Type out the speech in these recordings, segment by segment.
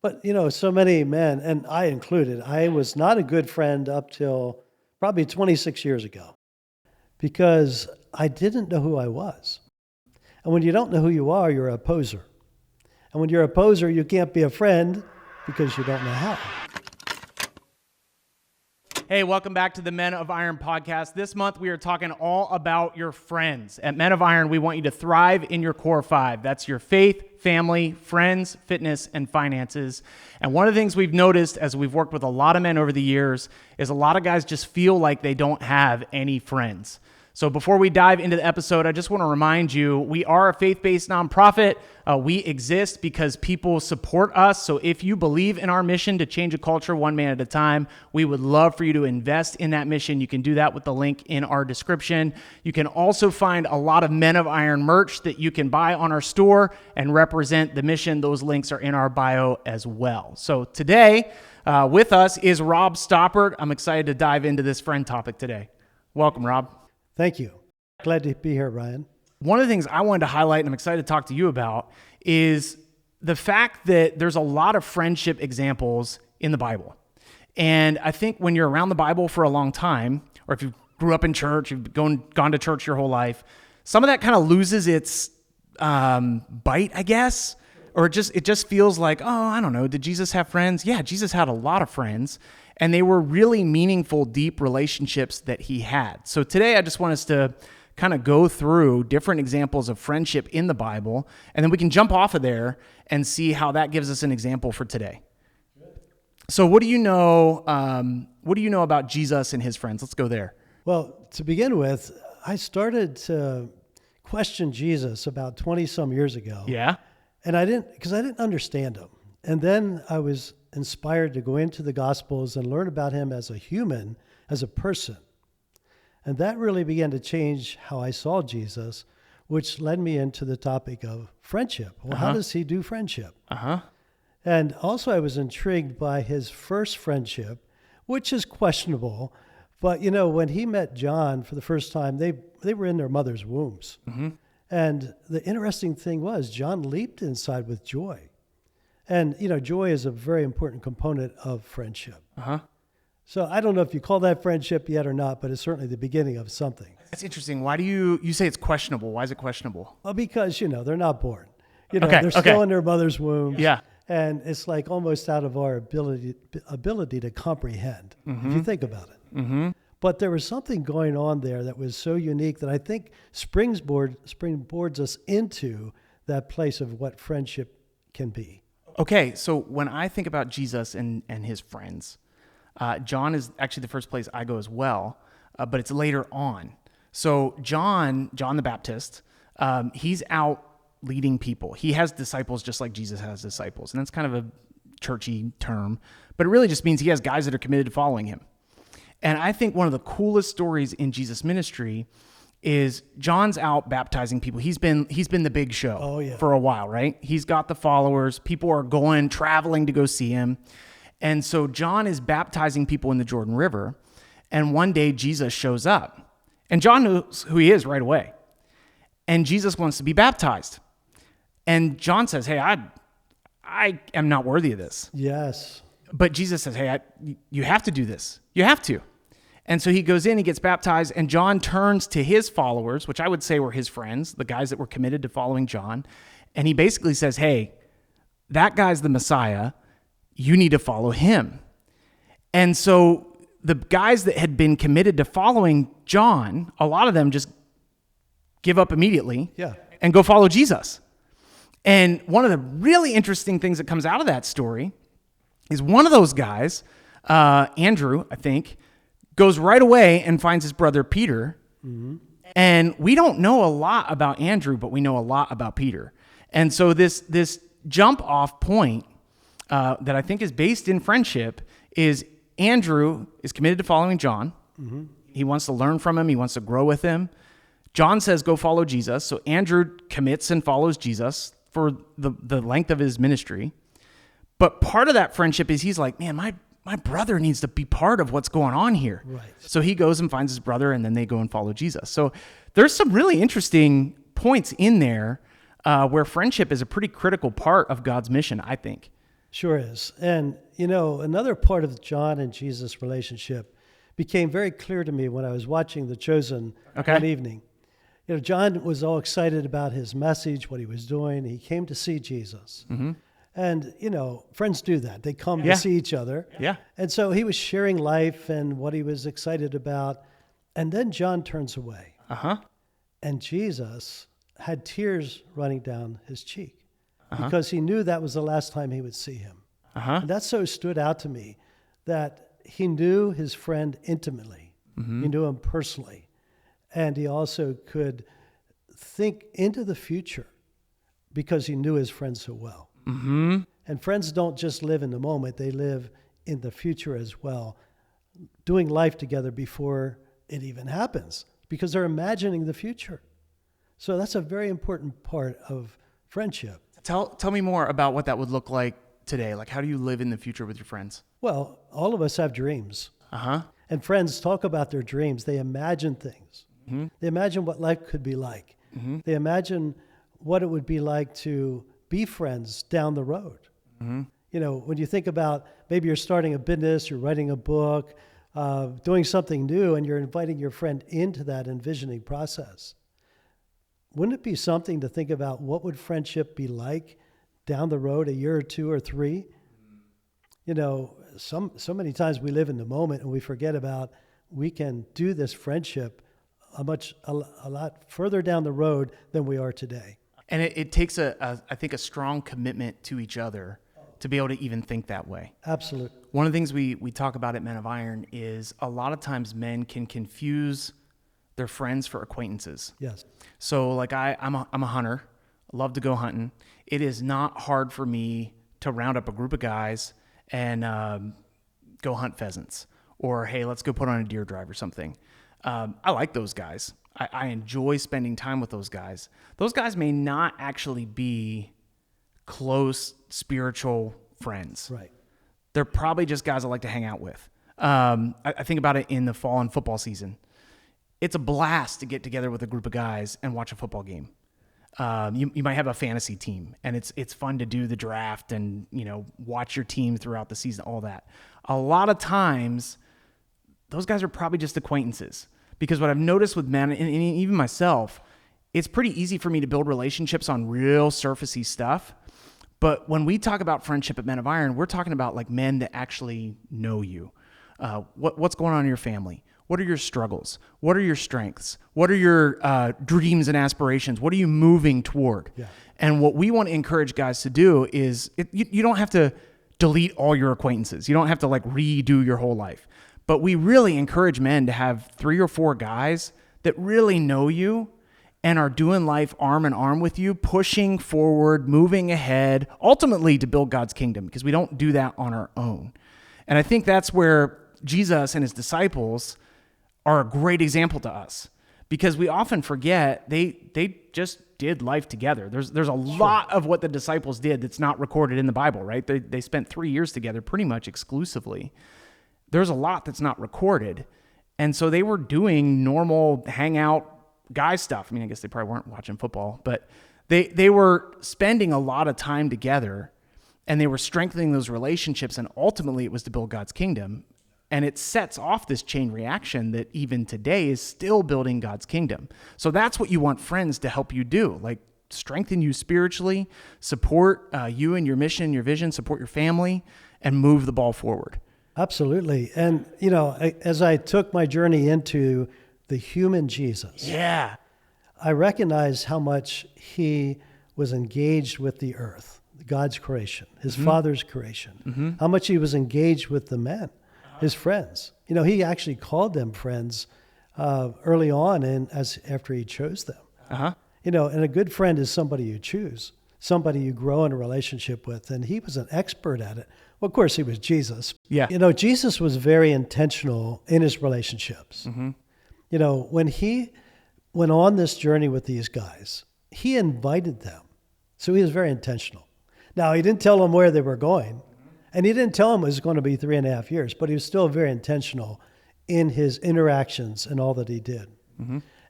But, so many men, and I included, I was not a good friend up till probably 26 years ago because I didn't know who I was. And when you don't know who you are, you're a poser. And when you're a poser, you can't be a friend because you don't know how. Hey, welcome back to the Men of Iron podcast. This month, we are talking all about your friends. At Men of Iron, we want you to thrive in your core five. That's your faith, family, friends, fitness, and finances. And one of the things we've noticed as we've worked with a lot of men over the years is a lot of guys just feel like they don't have any friends. So before we dive into the episode, I just want to remind you, we are a faith-based nonprofit. We exist because people support us. So if you believe in our mission to change a culture one man at a time, we would love for you to invest in that mission. You can do that with the link in our description. You can also find a lot of Men of Iron merch that you can buy on our store and represent the mission. Those links are in our bio as well. So today with us is Rob Stoppard. I'm excited to dive into this friend topic today. Welcome, Rob. Thank you. Glad to be here, Ryan. One of the things I wanted to highlight, and I'm excited to talk to you about, is the fact that there's a lot of friendship examples in the Bible. And I think when you're around the Bible for a long time, or if you grew up in church, you've gone to church your whole life, some of that kind of loses its bite, I guess. Or it just feels like, oh, I don't know, did Jesus have friends? Yeah, Jesus had a lot of friends. And they were really meaningful, deep relationships that he had. So today I just want us to kind of go through different examples of friendship in the Bible, and then we can jump off of there and see how that gives us an example for today. So what do you know about Jesus and his friends? Let's go there. Well, to begin with, I started to question Jesus about 20 some years ago. Yeah. And because I didn't understand him. And then I was inspired to go into the Gospels and learn about him as a human, as a person. And that really began to change how I saw Jesus, which led me into the topic of friendship. Well, how does he do friendship? And also I was intrigued by his first friendship, which is questionable. But, when he met John for the first time, they were in their mother's wombs. Mm-hmm. And the interesting thing was John leaped inside with joy. And, joy is a very important component of friendship. So I don't know if you call that friendship yet or not, but it's certainly the beginning of something. That's interesting. Why do you say it's questionable? Why is it questionable? Well, because, they're not born. They're still in their mother's womb. Yeah. And it's like almost out of our ability to comprehend, if you think about it. Mm-hmm. But there was something going on there that was so unique that I think springboards us into that place of what friendship can be. Okay, so when I think about Jesus and his friends, John is actually the first place I go as well, but it's later on. So John the Baptist, he's out leading people. He has disciples just like Jesus has disciples, and that's kind of a churchy term, but it really just means he has guys that are committed to following him. And I think one of the coolest stories in Jesus' ministry is John's out baptizing people. He's been the big show for a while, right? He's got the followers. People are traveling to go see him. And so John is baptizing people in the Jordan River. And one day Jesus shows up. And John knows who he is right away. And Jesus wants to be baptized. And John says, hey, I am not worthy of this. Yes. But Jesus says, hey, you have to do this. You have to. And so he goes in, he gets baptized, and John turns to his followers, which I would say were his friends, the guys that were committed to following John. And he basically says, hey, that guy's the Messiah. You need to follow him. And so the guys that had been committed to following John, a lot of them just give up immediately and go follow Jesus. And one of the really interesting things that comes out of that story is one of those guys, Andrew, I think, goes right away and finds his brother Peter. Mm-hmm. And we don't know a lot about Andrew, but we know a lot about Peter. And so this jump off point that I think is based in friendship is Andrew is committed to following John. Mm-hmm. He wants to learn from him. He wants to grow with him. John says, go follow Jesus. So Andrew commits and follows Jesus for the length of his ministry. But part of that friendship is he's like, man, my brother needs to be part of what's going on here. Right. So he goes and finds his brother, and then they go and follow Jesus. So there's some really interesting points in there where friendship is a pretty critical part of God's mission, I think. Sure is. And, another part of John and Jesus' relationship became very clear to me when I was watching The Chosen one evening. John was all excited about his message, what he was doing. He came to see Jesus. Mm-hmm. And, friends do that. They come to see each other. Yeah. And so he was sharing life and what he was excited about. And then John turns away. Uh-huh. And Jesus had tears running down his cheek because he knew that was the last time he would see him. Uh-huh. And that so stood out to me that he knew his friend intimately. Mm-hmm. He knew him personally. And he also could think into the future because he knew his friend so well. Mm-hmm. And friends don't just live in the moment, they live in the future as well, doing life together before it even happens because they're imagining the future. So that's a very important part of friendship. Tell me more about what that would look like today. Like, how do you live in the future with your friends? Well, all of us have dreams. Uh-huh. And friends talk about their dreams. They imagine things. Mm-hmm. They imagine what life could be like. Mm-hmm. They imagine what it would be like to be friends down the road. Mm-hmm. When you think about maybe you're starting a business, you're writing a book, doing something new, and you're inviting your friend into that envisioning process. Wouldn't it be something to think about what would friendship be like down the road, a year or two or three? So many times we live in the moment and we forget about we can do this friendship a lot further down the road than we are today. And it takes I think a strong commitment to each other to be able to even think that way. Absolutely. One of the things we talk about at Men of Iron is a lot of times men can confuse their friends for acquaintances. Yes. So like I'm a hunter, I love to go hunting. It is not hard for me to round up a group of guys and go hunt pheasants, or hey, let's go put on a deer drive or something. I like those guys. I enjoy spending time with those guys. Those guys may not actually be close spiritual friends. Right. They're probably just guys I like to hang out with. I think about it in the fall and football season. It's a blast to get together with a group of guys and watch a football game. You might have a fantasy team, and it's fun to do the draft and watch your team throughout the season, all that. A lot of times, those guys are probably just acquaintances. Because what I've noticed with men, and even myself, it's pretty easy for me to build relationships on real surfacey stuff. But when we talk about friendship at Men of Iron, we're talking about like men that actually know you. What's going on in your family? What are your struggles? What are your strengths? What are your dreams and aspirations? What are you moving toward? Yeah. And what we want to encourage guys to do is you don't have to delete all your acquaintances. You don't have to like redo your whole life. But we really encourage men to have 3 or 4 guys that really know you and are doing life arm in arm with you, pushing forward, moving ahead, ultimately to build God's kingdom, because we don't do that on our own. And I think that's where Jesus and his disciples are a great example to us, because we often forget they just did life together. There's a lot of what the disciples did that's not recorded in the Bible, right? They spent 3 years together pretty much exclusively. There's a lot that's not recorded. And so they were doing normal hangout guy stuff. I mean, I guess they probably weren't watching football, but they were spending a lot of time together, and they were strengthening those relationships, and ultimately it was to build God's kingdom. And it sets off this chain reaction that even today is still building God's kingdom. So that's what you want friends to help you do, like strengthen you spiritually, support you and your mission, your vision, support your family, and move the ball forward. Absolutely. And, as I took my journey into the human Jesus, I recognized how much he was engaged with the earth, God's creation, his Father's creation, how much he was engaged with the men, his friends. He actually called them friends early on after he chose them. And a good friend is somebody you choose, somebody you grow in a relationship with. And he was an expert at it. Well, of course, he was Jesus. Yeah. Jesus was very intentional in his relationships. When he went on this journey with these guys, he invited them. So he was very intentional. Now, he didn't tell them where they were going, and he didn't tell them it was going to be 3.5 years, but he was still very intentional in his interactions and all that he did.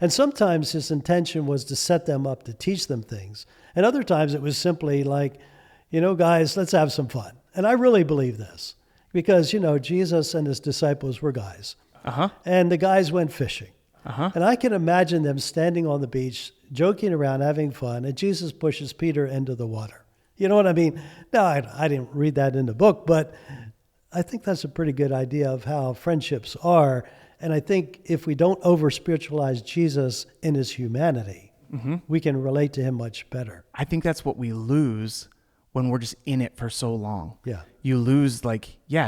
And sometimes his intention was to set them up to teach them things. And other times it was simply like, guys, let's have some fun. And I really believe this because, Jesus and his disciples were guys. Uh-huh. And the guys went fishing. Uh-huh. And I can imagine them standing on the beach, joking around, having fun, and Jesus pushes Peter into the water. You know what I mean? Now, I didn't read that in the book, but I think that's a pretty good idea of how friendships are. And I think if we don't over-spiritualize Jesus in his humanity, we can relate to him much better. I think that's what we lose when we're just in it for so long. Yeah. You lose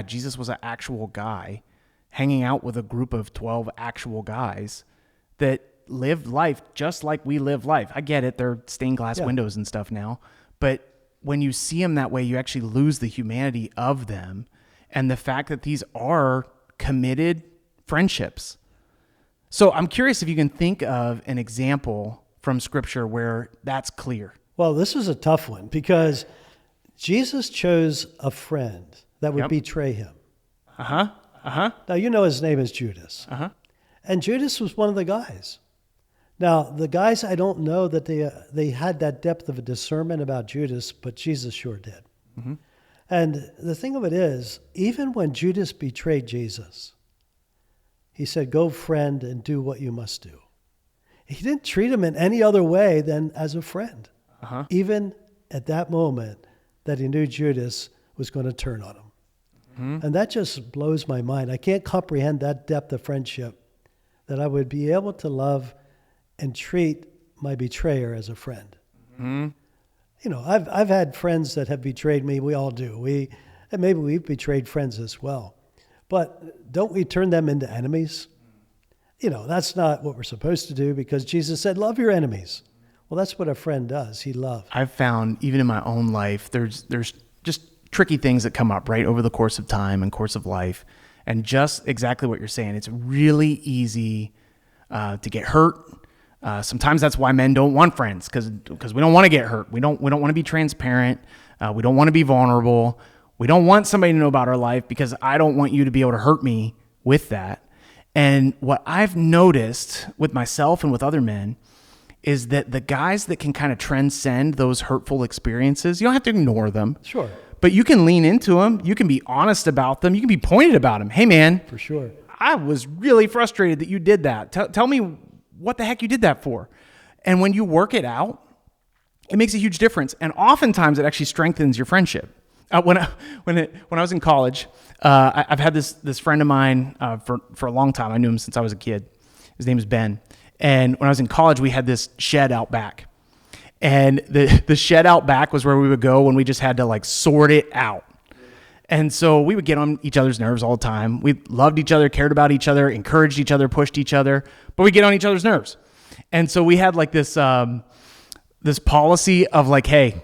Jesus was an actual guy hanging out with a group of 12 actual guys that lived life just like we live life. I get it. They're stained glass windows and stuff now. But when you see them that way, you actually lose the humanity of them and the fact that these are committed friendships. So I'm curious if you can think of an example from Scripture where that's clear. Well, this is a tough one because Jesus chose a friend that would betray him. Uh-huh. Uh-huh. Now, his name is Judas. Uh-huh. And Judas was one of the guys. Now, the guys, I don't know that they had that depth of a discernment about Judas, but Jesus sure did. Mm-hmm. And the thing of it is, even when Judas betrayed Jesus, he said, "Go, friend, and do what you must do." He didn't treat him in any other way than as a friend. Uh-huh. Even at that moment that he knew Judas was going to turn on him. Mm-hmm. And that just blows my mind. I can't comprehend that depth of friendship, that I would be able to love and treat my betrayer as a friend. Mm-hmm. I've had friends that have betrayed me. We all do. And maybe we've betrayed friends as well. But don't we turn them into enemies? That's not what we're supposed to do because Jesus said, love your enemies. Well, that's what a friend does. He loves. I've found even in my own life, there's just tricky things that come up right over the course of time and course of life. And just exactly what you're saying, it's really easy to get hurt. Sometimes that's why men don't want friends because we don't want to get hurt. We don't want to be transparent. We don't want to be vulnerable. We don't want somebody to know about our life because I don't want you to be able to hurt me with that. And what I've noticed with myself and with other men is that the guys that can kind of transcend those hurtful experiences, you don't have to ignore them. Sure. But you can lean into them. You can be honest about them. You can be pointed about them. Hey, man. For sure. I was really frustrated that you did that. Tell me what the heck you did that for. And when you work it out, it makes a huge difference. And oftentimes it actually strengthens your friendship. When I was in college, I've had this friend of mine for a long time. I knew him since I was a kid. His name is Ben. And when I was in college, we had this shed out back. And the shed out back was where we would go when we just had to sort it out. And so we would get on each other's nerves all the time. We loved each other, cared about each other, encouraged each other, pushed each other, but we get on each other's nerves. And so we had this policy of hey,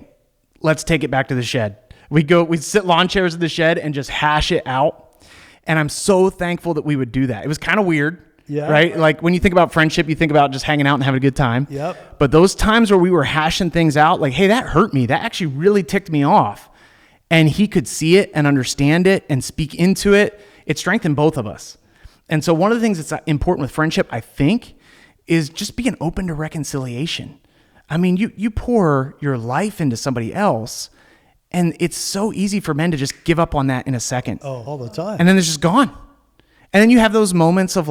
let's take it back to the shed. We'd sit lawn chairs in the shed and just hash it out. And I'm so thankful that we would do that. It was kind of weird. Yeah. Right? When you think about friendship, you think about just hanging out and having a good time. Yep. But those times where we were hashing things out, hey, that hurt me. That actually really ticked me off. And he could see it and understand it and speak into it. It strengthened both of us. And so one of the things that's important with friendship, I think, is just being open to reconciliation. I mean, you pour your life into somebody else, and it's so easy for men to just give up on that in a second. Oh, all the time. And then it's just gone. And then you have those moments of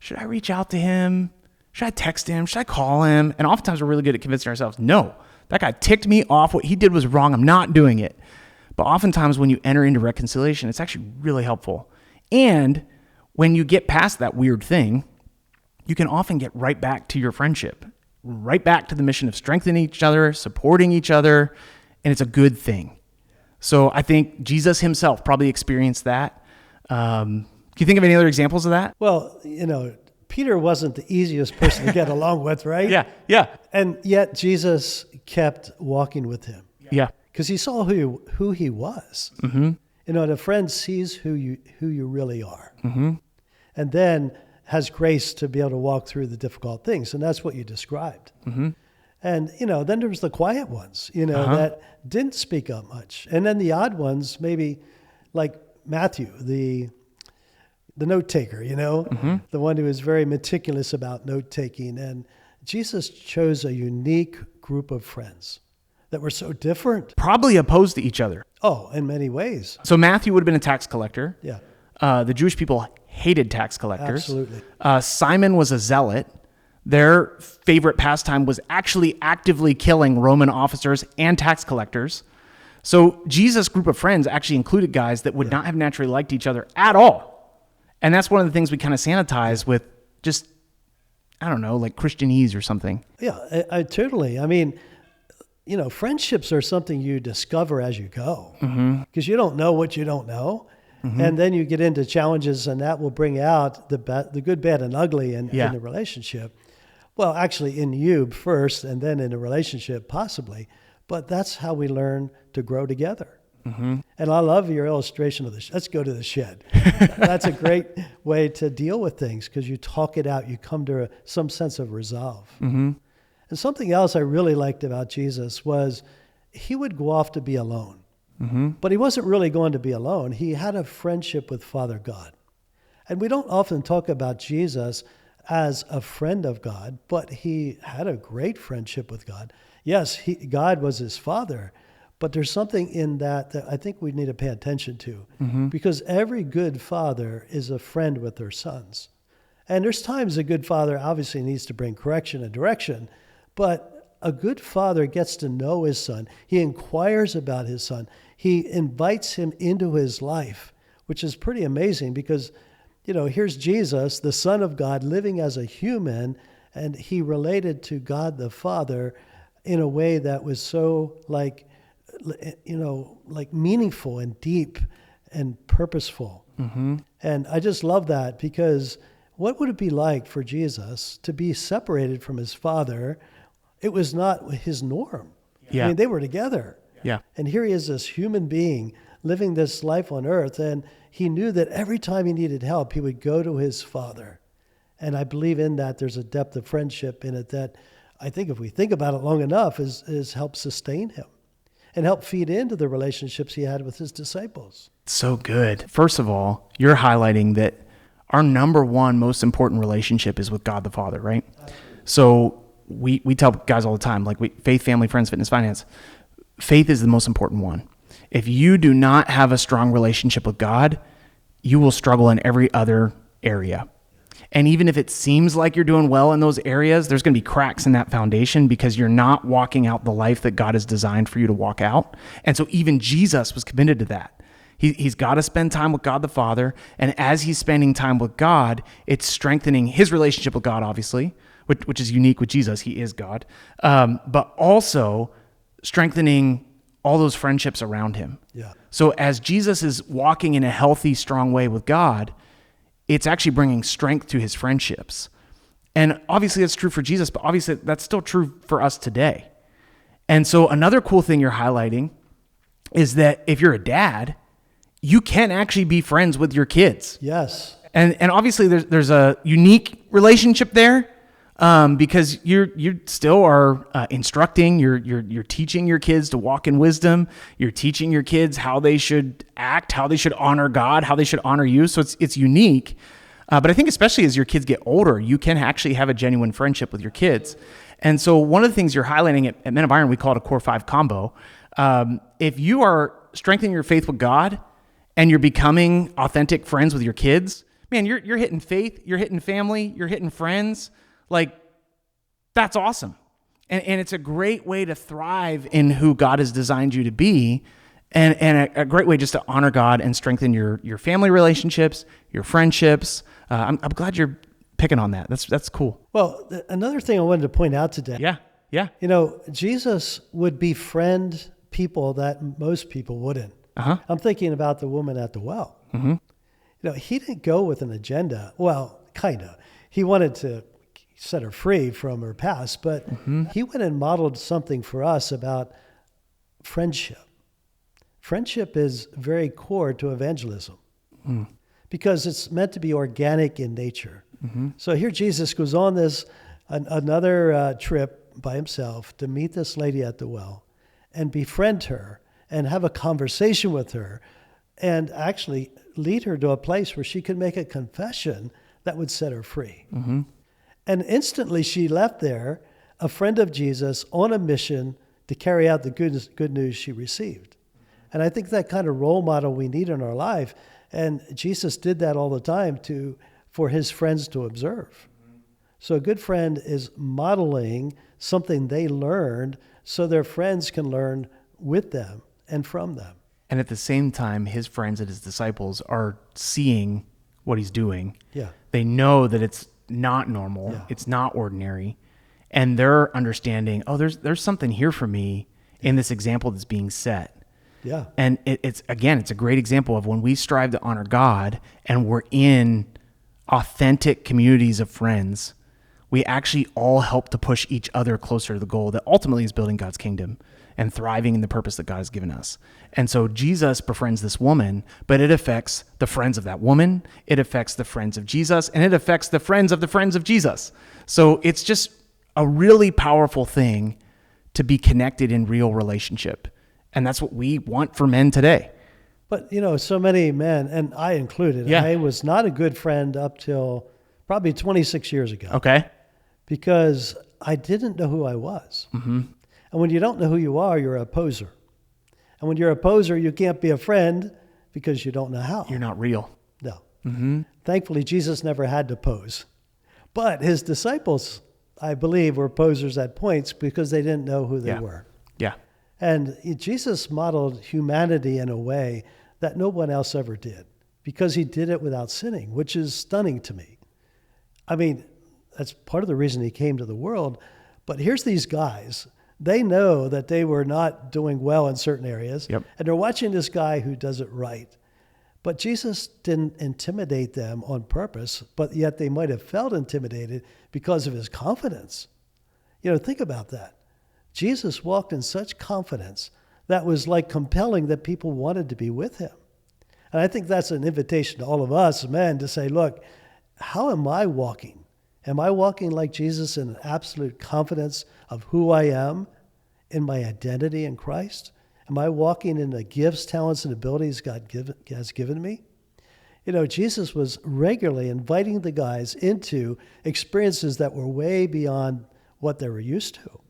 should I reach out to him? Should I text him? Should I call him? And oftentimes we're really good at convincing ourselves, no, that guy ticked me off. What he did was wrong. I'm not doing it. But oftentimes when you enter into reconciliation, it's actually really helpful. And when you get past that weird thing, you can often get right back to your friendship, right back to the mission of strengthening each other, supporting each other, and it's a good thing. So I think Jesus himself probably experienced that. Can you think of any other examples of that? Well, Peter wasn't the easiest person to get along with, right? Yeah. And yet Jesus kept walking with him. Yeah. Because he saw who he was. Mm-hmm. The friend sees who you really are. Mm-hmm. And then has grace to be able to walk through the difficult things. And that's what you described. Mm-hmm. And, then there was the quiet ones, that didn't speak up much. And then the odd ones, maybe like Matthew, the note taker, mm-hmm. the one who is very meticulous about note taking. And Jesus chose a unique group of friends that were so different. Probably opposed to each other. Oh, in many ways. So Matthew would have been a tax collector. Yeah, The Jewish people hated tax collectors. absolutely. Simon was a zealot. Their favorite pastime was actually actively killing Roman officers and tax collectors. So Jesus' group of friends actually included guys that would not have naturally liked each other at all. And that's one of the things we kind of sanitize with just, I don't know, like Christianese or something. Yeah, I totally. I mean, friendships are something you discover as you go, because you don't know what you don't know. And then you get into challenges, and that will bring out the good, bad, and ugly in the relationship. Well, actually in you first, and then in a relationship possibly. But that's how we learn to grow together. And I love your illustration of this. Let's go to the shed. That's a great way to deal with things, because you talk it out. You come to some sense of resolve. And something else I really liked about Jesus was he would go off to be alone. But he wasn't really going to be alone. He had a friendship with Father God. And we don't often talk about Jesus as a friend of God, but he had a great friendship with God. Yes, God was his father, but there's something in that I think we need to pay attention to, because every good father is a friend with their sons. And there's times a good father obviously needs to bring correction and direction, but a good father gets to know his son. He inquires about his son. He invites him into his life, which is pretty amazing, because here's Jesus, the Son of God, living as a human, and he related to God the Father in a way that was so like meaningful and deep and purposeful. And I just love that, because what would it be like for Jesus to be separated from his Father? It was not his norm. Yeah. I mean, they were together. Yeah. And here he is, this human being living this life on earth, and he knew that every time he needed help, he would go to his Father. And I believe in that there's a depth of friendship in it that I think if we think about it long enough is help sustain him and help feed into the relationships he had with his disciples. So good. First of all, you're highlighting that our number one most important relationship is with God the Father, right? So we tell guys all the time, like faith, family, friends, fitness, finance. Faith is the most important one. If you do not have a strong relationship with God, you will struggle in every other area. And even if it seems like you're doing well in those areas, there's going to be cracks in that foundation because you're not walking out the life that God has designed for you to walk out. And so even Jesus was committed to that. He's got to spend time with God the Father. And as he's spending time with God, it's strengthening his relationship with God, obviously, which is unique with Jesus. He is God. But also strengthening all those friendships around him. Yeah. So as Jesus is walking in a healthy, strong way with God, it's actually bringing strength to his friendships. And obviously that's true for Jesus, but obviously that's still true for us today. And so another cool thing you're highlighting is that if you're a dad, you can actually be friends with your kids. Yes. And obviously there's a unique relationship there, because you still are instructing, you're teaching your kids to walk in wisdom. You're teaching your kids how they should act, how they should honor God, how they should honor you. So it's unique. But I think especially as your kids get older, you can actually have a genuine friendship with your kids. And so one of the things you're highlighting at Men of Iron, we call it a Core 5 combo. If you are strengthening your faith with God and you're becoming authentic friends with your kids, man, you're hitting faith, you're hitting family, you're hitting friends. Like, that's awesome. And it's a great way to thrive in who God has designed you to be, and a great way just to honor God and strengthen your family relationships, your friendships. I'm glad you're picking on that. That's cool. Well, another thing I wanted to point out today. Yeah. Jesus would befriend people that most people wouldn't. I'm thinking about the woman at the well. He didn't go with an agenda. Well, kind of. He wanted to set her free from her past, but he went and modeled something for us about friendship. Friendship is very core to evangelism because it's meant to be organic in nature. So here Jesus goes on this another trip by himself to meet this lady at the well and befriend her and have a conversation with her and actually lead her to a place where she could make a confession that would set her free. And instantly she left there, a friend of Jesus, on a mission to carry out the good news she received. And I think that kind of role model we need in our life. And Jesus did that all the time for his friends to observe. So a good friend is modeling something they learned so their friends can learn with them and from them. And at the same time, his friends and his disciples are seeing what he's doing. Yeah. They know that it's not normal. Yeah. It's not ordinary. And they're understanding, oh, there's something here for me in this example that's being set. Yeah. And it's a great example of when we strive to honor God and we're in authentic communities of friends, we actually all help to push each other closer to the goal that ultimately is building God's kingdom and thriving in the purpose that God has given us. And so Jesus befriends this woman, but it affects the friends of that woman, it affects the friends of Jesus, and it affects the friends of Jesus. So it's just a really powerful thing to be connected in real relationship. And that's what we want for men today. But, so many men, and I included, I was not a good friend up till probably 26 years ago. Okay. Because I didn't know who I was. Mm-hmm. And when you don't know who you are, you're a poser. And when you're a poser, you can't be a friend because you don't know how. You're not real. No. Mm-hmm. Thankfully, Jesus never had to pose. But his disciples, I believe, were posers at points because they didn't know who they were. Yeah. And Jesus modeled humanity in a way that no one else ever did because he did it without sinning, which is stunning to me. I mean, that's part of the reason he came to the world. But here's these guys. They know that they were not doing well in certain areas. Yep. And they're watching this guy who does it right. But Jesus didn't intimidate them on purpose, but yet they might have felt intimidated because of his confidence. Think about that. Jesus walked in such confidence that was like compelling that people wanted to be with him. And I think that's an invitation to all of us men to say, look, how am I walking? Am I walking like Jesus in an absolute confidence of who I am in my identity in Christ? Am I walking in the gifts, talents, and abilities God has given me? Jesus was regularly inviting the guys into experiences that were way beyond what they were used to.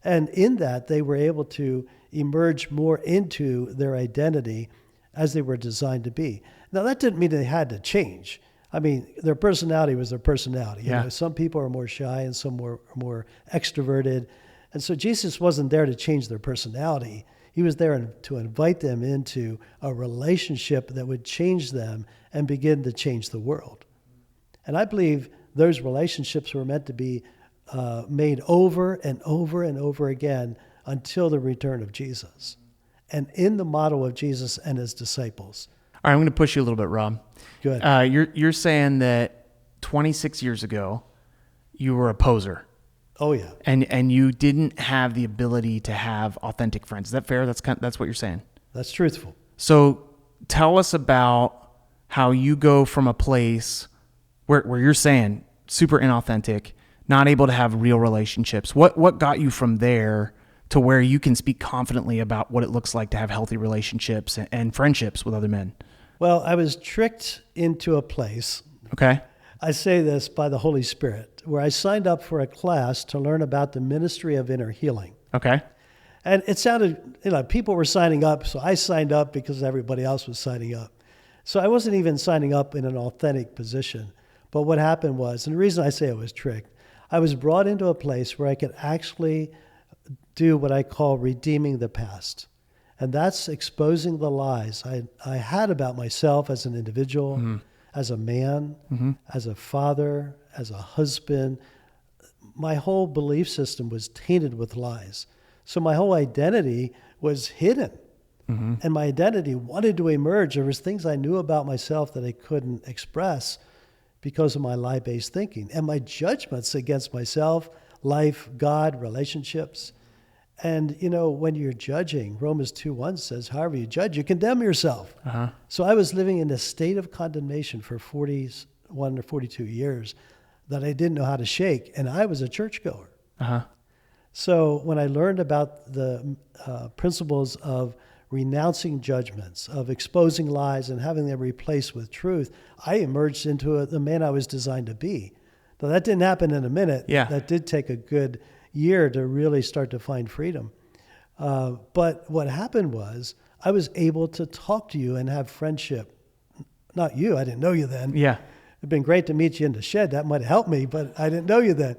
And in that, they were able to emerge more into their identity as they were designed to be. Now, that didn't mean they had to change. I mean, their personality was their personality. Yeah. Some people are more shy and some were more extroverted. And so Jesus wasn't there to change their personality. He was there to invite them into a relationship that would change them and begin to change the world. And I believe those relationships were meant to be made over and over and over again until the return of Jesus. And in the model of Jesus and his disciples. All right, I'm going to push you a little bit, Rob. Good. You're saying that 26 years ago, you were a poser. Oh, yeah. And you didn't have the ability to have authentic friends. Is that fair? That's what you're saying. That's truthful. So tell us about how you go from a place where you're saying super inauthentic, not able to have real relationships. What got you from there to where you can speak confidently about what it looks like to have healthy relationships and friendships with other men? Well, I was tricked into a place. Okay. I say this by the Holy Spirit, where I signed up for a class to learn about the ministry of inner healing. Okay. And it sounded, people were signing up, so I signed up because everybody else was signing up. So I wasn't even signing up in an authentic position. But what happened was, and the reason I say I was tricked, I was brought into a place where I could actually do what I call redeeming the past. And that's exposing the lies I had about myself as an individual, as a man, as a father, as a husband. My whole belief system was tainted with lies. So my whole identity was hidden. And my identity wanted to emerge. There was things I knew about myself that I couldn't express because of my lie-based thinking. And my judgments against myself, life, God, relationships. And, when you're judging, Romans 2:1 says, however you judge, you condemn yourself. So I was living in a state of condemnation for 41 or 42 years that I didn't know how to shake. And I was a churchgoer. So when I learned about the principles of renouncing judgments, of exposing lies and having them replaced with truth, I emerged into the man I was designed to be. Now, that didn't happen in a minute. Yeah. That did take a good year to really start to find freedom. But what happened was I was able to talk to you and have friendship. Not you, I didn't know you then. Yeah. It'd been great to meet you in the shed. That might have helped me, but I didn't know you then.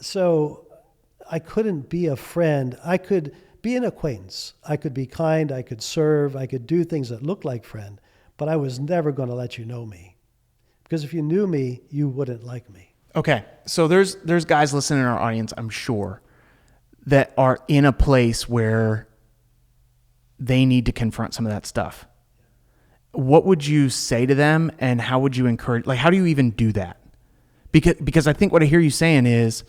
So I couldn't be a friend. I could be an acquaintance. I could be kind. I could serve. I could do things that looked like friend, but I was never going to let you know me. Because if you knew me, you wouldn't like me. Okay. So there's guys listening in our audience, I'm sure, that are in a place where they need to confront some of that stuff. What would you say to them, and how would you encourage, like, how do you even do that? Because I think what I hear you saying is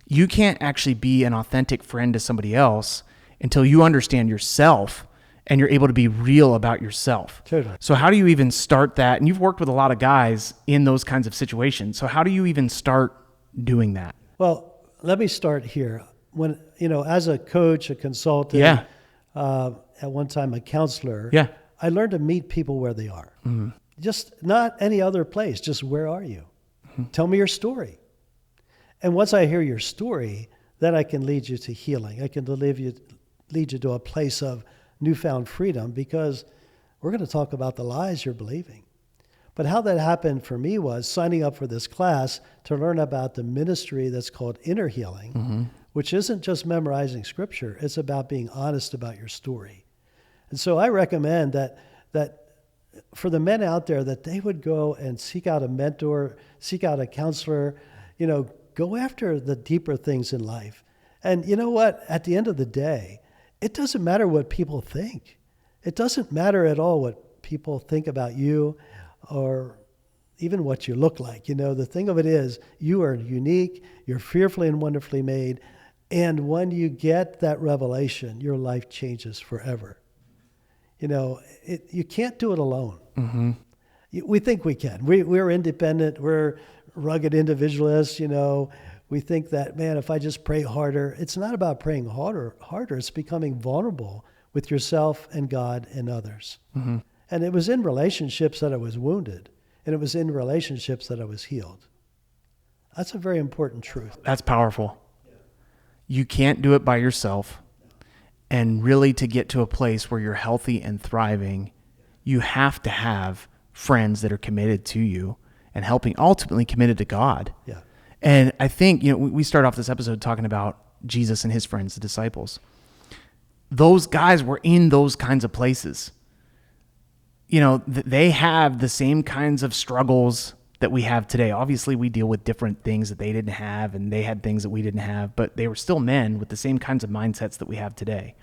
you can't actually be an authentic friend to somebody else until you understand yourself and you're able to be real about yourself. Totally. So how do you even start that? And you've worked with a lot of guys in those kinds of situations. So how do you even start doing that? Well, let me start here. When, as a coach, a consultant, Yeah. At one time a counselor, Yeah. I learned to meet people where they are. Mm-hmm. Just not any other place, just where are you? Mm-hmm. Tell me your story. And once I hear your story, then I can lead you to healing. I can lead you to a place of newfound freedom, because we're going to talk about the lies you're believing. But how that happened for me was signing up for this class to learn about the ministry that's called inner healing, mm-hmm. which isn't just memorizing scripture. It's about being honest about your story. And so I recommend that for the men out there, that they would go and seek out a mentor, seek out a counselor, go after the deeper things in life. And you know what? At the end of the day, it doesn't matter what people think. It doesn't matter at all what people think about you or even what you look like. The thing of it is, you are unique, you're fearfully and wonderfully made, and when you get that revelation, your life changes forever. You can't do it alone. Mm-hmm. We think we can. We're independent. We're rugged individualists. We think that, man, if I just pray harder, it's not about praying harder. It's becoming vulnerable with yourself and God and others. Mm-hmm. And it was in relationships that I was wounded, and it was in relationships that I was healed. That's a very important truth. That's powerful. Yeah. You can't do it by yourself. And really, to get to a place where you're healthy and thriving, you have to have friends that are committed to you and helping, ultimately committed to God. Yeah. And I think, we start off this episode talking about Jesus and his friends, the disciples. Those guys were in those kinds of places. They have the same kinds of struggles that we have today. Obviously, we deal with different things that they didn't have, and they had things that we didn't have, but they were still men with the same kinds of mindsets that we have today.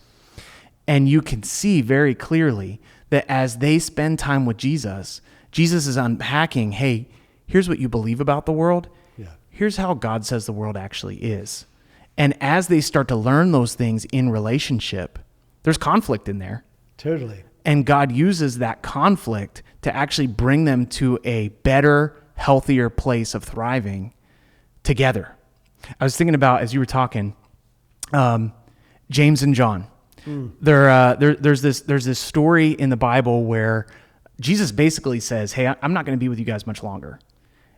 And you can see very clearly that as they spend time with Jesus, Jesus is unpacking, hey, here's what you believe about the world. Yeah. Here's how God says the world actually is. And as they start to learn those things in relationship, there's conflict in there. Totally. And God uses that conflict to actually bring them to a better, healthier place of thriving together. I was thinking about, as you were talking, James and John. There's this story in the Bible where Jesus basically says, hey, I'm not going to be with you guys much longer.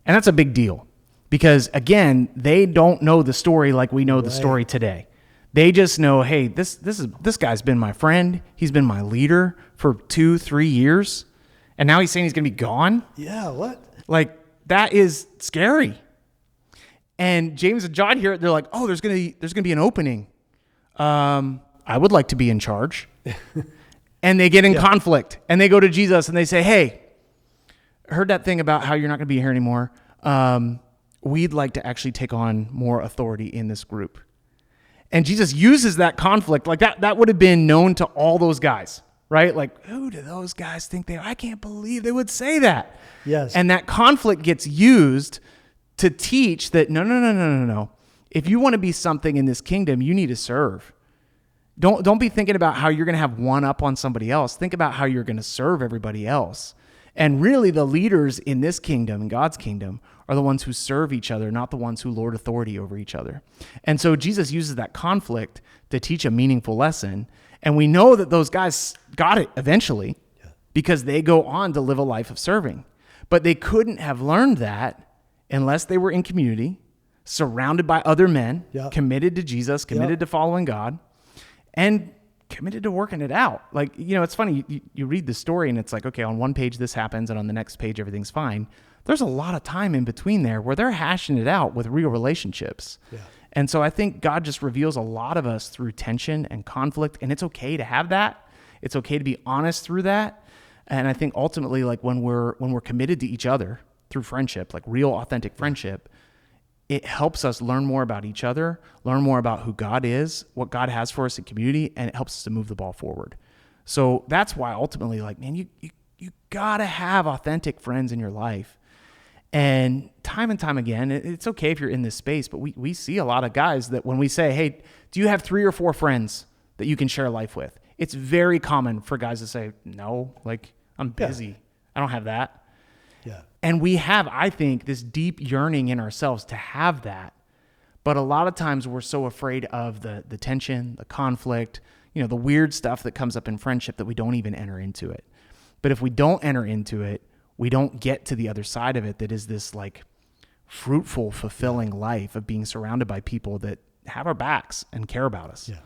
And that's a big deal because, again, they don't know the story like we know the story today. They just know, hey, this guy's been my friend. He's been my leader for 2-3 years. And now he's saying he's going to be gone? Yeah, what? Like, that is scary. And James and John here, they're like, oh, there's going to be an opening. I would like to be in charge. And they get in conflict. And they go to Jesus and they say, hey, I heard that thing about how you're not going to be here anymore. We'd like to actually take on more authority in this group. And Jesus uses that conflict. Like that would have been known to all those guys, right? Like, who do those guys think they are? I can't believe they would say that. Yes. And that conflict gets used to teach that no. If you want to be something in this kingdom, you need to serve. Don't be thinking about how you're going to have one up on somebody else. Think about how you're going to serve everybody else. And really the leaders in this kingdom, in God's kingdom, are the ones who serve each other, not the ones who lord authority over each other. And so Jesus uses that conflict to teach a meaningful lesson. And we know that those guys got it eventually because they go on to live a life of serving. But they couldn't have learned that unless they were in community, surrounded by other men, committed to Jesus, committed to following God. and committed to working it out. Like, it's funny. You read the story and it's like, okay, on one page this happens and on the next page everything's fine. There's a lot of time in between there where they're hashing it out with real relationships. Yeah. And so I think God just reveals a lot of us through tension and conflict, and it's okay to have that. It's okay to be honest through that. And I think ultimately, like when we're committed to each other through friendship, like real authentic friendship, it helps us learn more about each other, learn more about who God is, what God has for us in community, and it helps us to move the ball forward. So that's why ultimately, like, man, you gotta have authentic friends in your life. And time again, it's okay if you're in this space, but we see a lot of guys that when we say, hey, do you have 3 or 4 friends that you can share life with? It's very common for guys to say, no, like, I'm busy. Yeah. I don't have that. Yeah. And we have, I think, this deep yearning in ourselves to have that. But a lot of times we're so afraid of the tension, the conflict, the weird stuff that comes up in friendship that we don't even enter into it. But if we don't enter into it, we don't get to the other side of it that is this like fruitful, fulfilling life of being surrounded by people that have our backs and care about us. Yeah.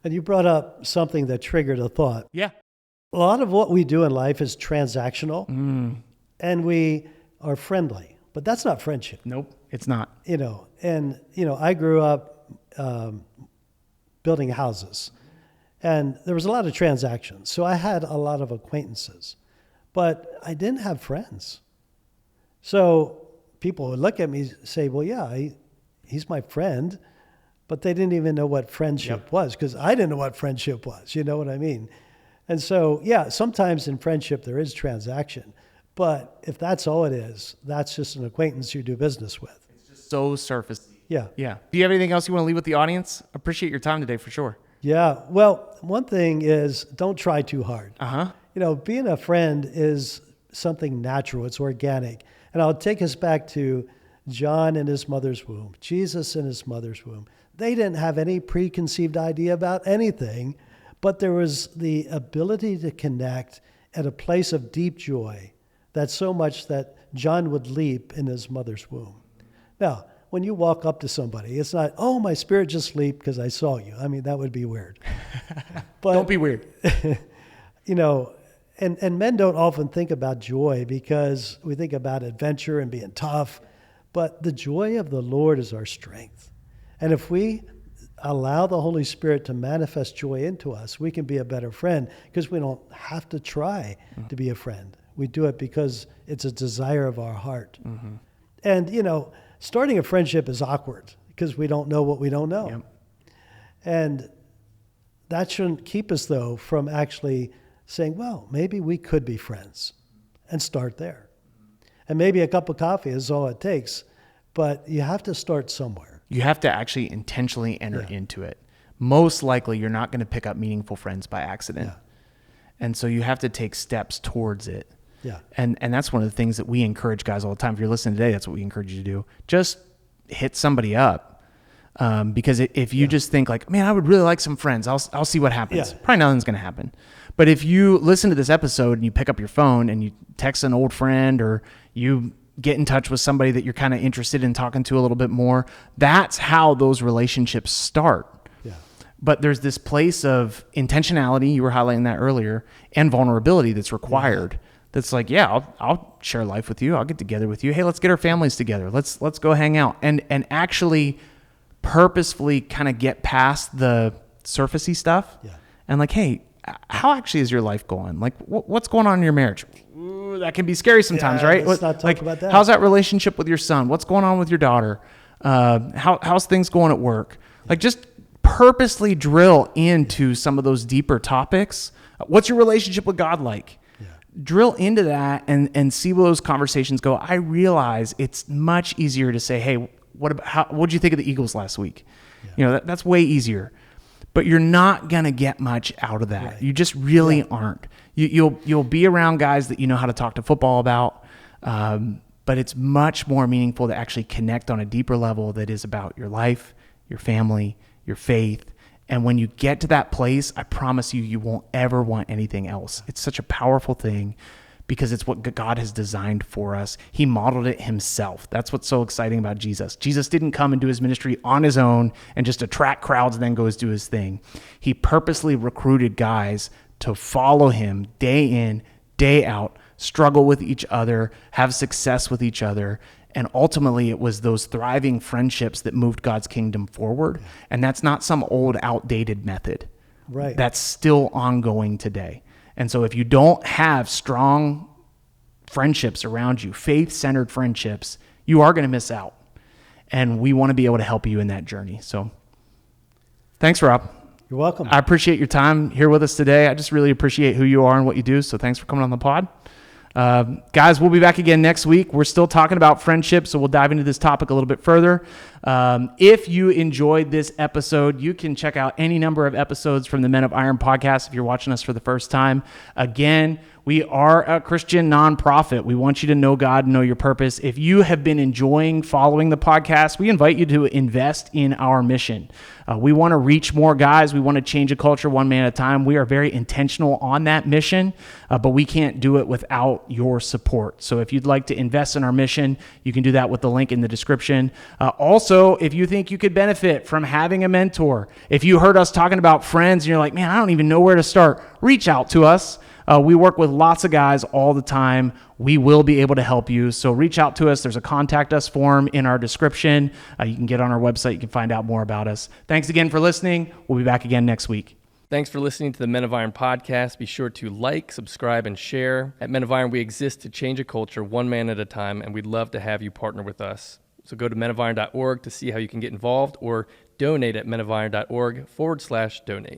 And you brought up something that triggered a thought. Yeah. A lot of what we do in life is transactional, and we are friendly, but that's not friendship. Nope, it's not. I grew up building houses, and there was a lot of transactions. So I had a lot of acquaintances, but I didn't have friends. So people would look at me and say, well, yeah, he's my friend, but they didn't even know what friendship was, because I didn't know what friendship was. You know what I mean? And so, yeah, sometimes in friendship there is transaction, but if that's all it is, that's just an acquaintance you do business with. It's just so surface. Yeah. Yeah. Do you have anything else you want to leave with the audience? Appreciate your time today for sure. Yeah. Well, one thing is don't try too hard. Being a friend is something natural. It's organic. And I'll take us back to John in his mother's womb, Jesus in his mother's womb. They didn't have any preconceived idea about anything, but there was the ability to connect at a place of deep joy, that so much that John would leap in his mother's womb. Now, when you walk up to somebody, it's not, oh, my spirit just leaped because I saw you. I mean, that would be weird. But, don't be weird. And men don't often think about joy because we think about adventure and being tough, but the joy of the Lord is our strength. And if we allow the Holy Spirit to manifest joy into us, we can be a better friend because we don't have to try to be a friend. We do it because it's a desire of our heart. Mm-hmm. And, starting a friendship is awkward because we don't know what we don't know. Yep. And that shouldn't keep us, though, from actually saying, well, maybe we could be friends, and start there. And maybe a cup of coffee is all it takes, but you have to start somewhere. You have to actually intentionally enter into it. Most likely, you're not going to pick up meaningful friends by accident. Yeah. And so you have to take steps towards it. Yeah. And that's one of the things that we encourage guys all the time. If you're listening today, that's what we encourage you to do. Just hit somebody up. Because if you just think like, man, I would really like some friends, I'll see what happens. Yeah. Probably nothing's going to happen. But if you listen to this episode and you pick up your phone and you text an old friend, or you get in touch with somebody that you're kind of interested in talking to a little bit more, that's how those relationships start. Yeah. But there's this place of intentionality, you were highlighting that earlier, and vulnerability that's required. Yeah. That's like, yeah, I'll share life with you. I'll get together with you. Hey, let's get our families together. Let's go hang out and actually purposefully kind of get past the surfacey stuff. Yeah. And like, hey, how actually is your life going? Like, what's going on in your marriage? Ooh, that can be scary sometimes, right? Let's not talk about that. How's that relationship with your son? What's going on with your daughter? How's things going at work? Like, just purposely drill into some of those deeper topics. What's your relationship with God like? Drill into that and see where those conversations go. I realize it's much easier to say, hey, what'd you think of the Eagles last week? Yeah. That's way easier. But you're not going to get much out of that. Right. You just really aren't. You'll be around guys that you know how to talk to football about, but it's much more meaningful to actually connect on a deeper level that is about your life, your family, your faith. And when you get to that place, I promise you, you won't ever want anything else. It's such a powerful thing because it's what God has designed for us. He modeled it himself. That's what's so exciting about Jesus. Jesus didn't come and do his ministry on his own and just attract crowds and then goes do his thing. He purposely recruited guys to follow him day in, day out, struggle with each other, have success with each other. And ultimately, it was those thriving friendships that moved God's kingdom forward. And that's not some old, outdated method. Right. That's still ongoing today. And so if you don't have strong friendships around you, faith-centered friendships, you are going to miss out. And we want to be able to help you in that journey. So thanks, Rob. You're welcome. I appreciate your time here with us today. I just really appreciate who you are and what you do. So thanks for coming on the pod. Guys, we'll be back again next week. We're still talking about friendship, so we'll dive into this topic a little bit further. If you enjoyed this episode, you can check out any number of episodes from the Men of Iron podcast if you're watching us for the first time. Again, we are a Christian nonprofit. We want you to know God, know your purpose. If you have been enjoying following the podcast, we invite you to invest in our mission. We want to reach more guys. We want to change a culture one man at a time. We are very intentional on that mission, but we can't do it without your support. So if you'd like to invest in our mission, you can do that with the link in the description. Also, if you think you could benefit from having a mentor, if you heard us talking about friends and you're like, man, I don't even know where to start, reach out to us. We work with lots of guys all the time. We will be able to help you. So reach out to us. There's a contact us form in our description. You can get on our website. You can find out more about us. Thanks again for listening. We'll be back again next week. Thanks for listening to the Men of Iron podcast. Be sure to like, subscribe, and share. At Men of Iron, we exist to change a culture one man at a time, and we'd love to have you partner with us. So go to menofiron.org to see how you can get involved, or donate at menofiron.org/donate.